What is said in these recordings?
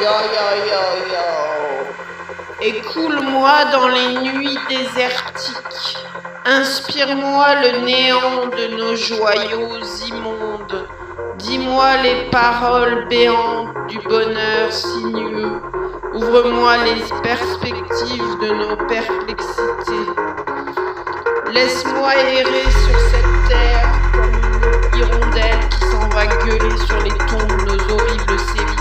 Yo yo yo yo. Écoule-moi dans les nuits désertiques. Inspire-moi le néant de nos joyaux immondes. Dis-moi les paroles béantes du bonheur sinueux. Ouvre-moi les perspectives de nos perplexités. Laisse-moi errer sur cette terre comme une hirondelle qui s'en va gueuler sur les tombes de nos horribles sévices.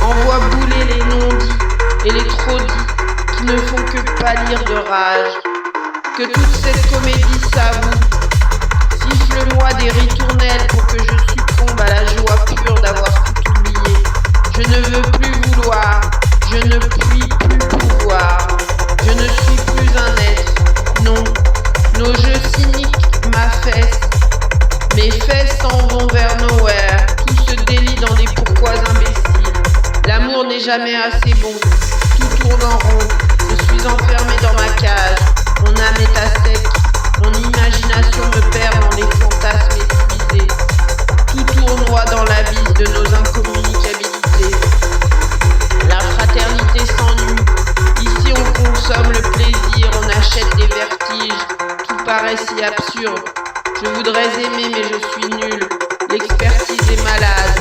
Envoie bouler les non-dits et les trop-dits qui ne font que pâlir de rage. Que toute cette comédie s'avoue. Siffle-moi des ritournelles pour que je succombe à la joie pure d'avoir tout oublié. Je ne veux plus vouloir, je ne puis plus pouvoir. Je ne suis plus un être, non. Nos jeux cyniques m'affaissent. Mes fesses s'en vont vers nowhere. Tout se délie dans des pourquois imbéciles. L'amour n'est jamais assez bon. Tout tourne en rond. Je suis enfermé dans ma cage. Mon âme est à sec. Mon imagination me perd dans les fantasmes épuisés. Tout tournoie dans l'abysse de nos incommunicabilités. La fraternité s'ennuie. Ici on consomme le plaisir, on achète des vertiges. Tout paraît si absurde. Je voudrais aimer mais je suis nul. L'expertise est malade.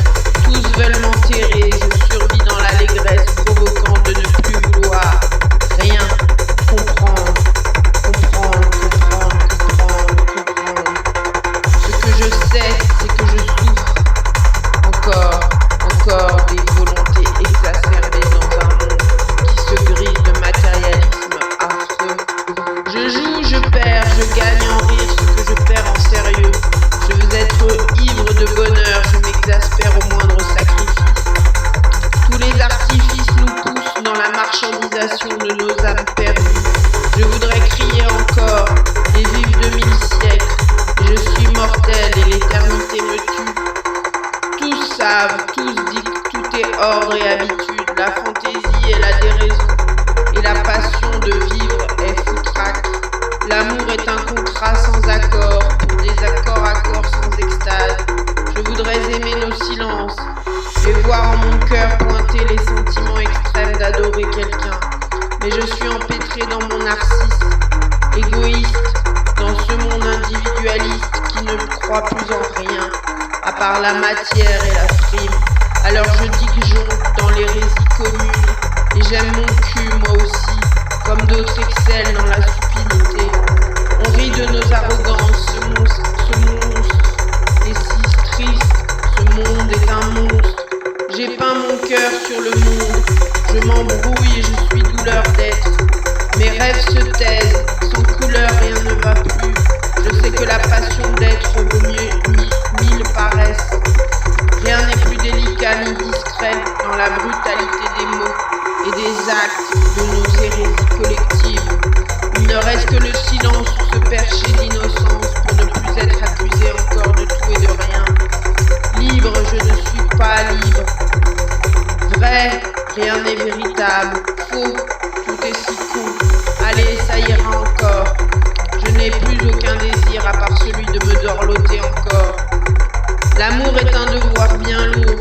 Tous veulent m'enterrer. Je survis dans l'allégresse provoquant de ne plus vouloir rien comprendre. Ce que je sais, c'est que je souffre. Encore des volontés exacerbées dans un monde qui se grise de matérialisme affreux. Je joue, je perds, je gagne en rire ce que je perds en sérieux. Je veux être ivre de bonheur, je m'exaspère au moindre sacrifice. Tous les artifices nous poussent dans la marchandisation de nos âmes perdues. Je voudrais crier encore et vivre 2000 siècles. Je suis mortel et l'éternité me tue. Tous savent, tous disent que tout est ordre et habitude. La fantaisie est la déraison et la passion de vivre est foutraque. L'amour est un contrat sans accord, pour des accords sans extase. Je voudrais aimer nos silences et voir en mon cœur pointer les sentiments extrêmes d'adorer quelqu'un. Mais je suis empêtré dans mon narcisse, égoïste, dans ce monde individualiste qui ne croit plus en rien, à part la matière et la frime. Alors je disjoncte dans l'hérésie commune, et j'aime mon cul moi aussi, comme d'autres excellent dans la stupidité. On rit de nos arrogances, ce monstre est si triste, ce monde est un monstre. J'ai peint mon cœur sur le monde, je m'embrouille et je suis douleur d'être. Mes rêves se taisent, sans couleur rien ne va plus. Je sais que la passion d'être vaut mieux mille paresses. Rien n'est plus délicat ni discret dans la brutalité des mots et des actes de nos hérésies collectives. Il ne reste que le silence sous ce perché d'innocence pour ne plus être accusé encore de tout et de rien. Libre, je ne suis pas libre. Vrai, rien n'est véritable. Faux, tout est si con. Allez, ça ira encore. Je n'ai plus aucun désir à part celui de me dorloter encore. L'amour est un devoir bien lourd.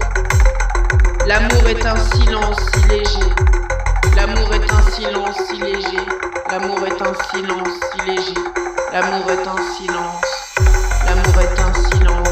L'amour est un silence si léger. L'amour est un silence si léger. L'amour est un silence si léger. L'amour est un silence. L'amour est un silence.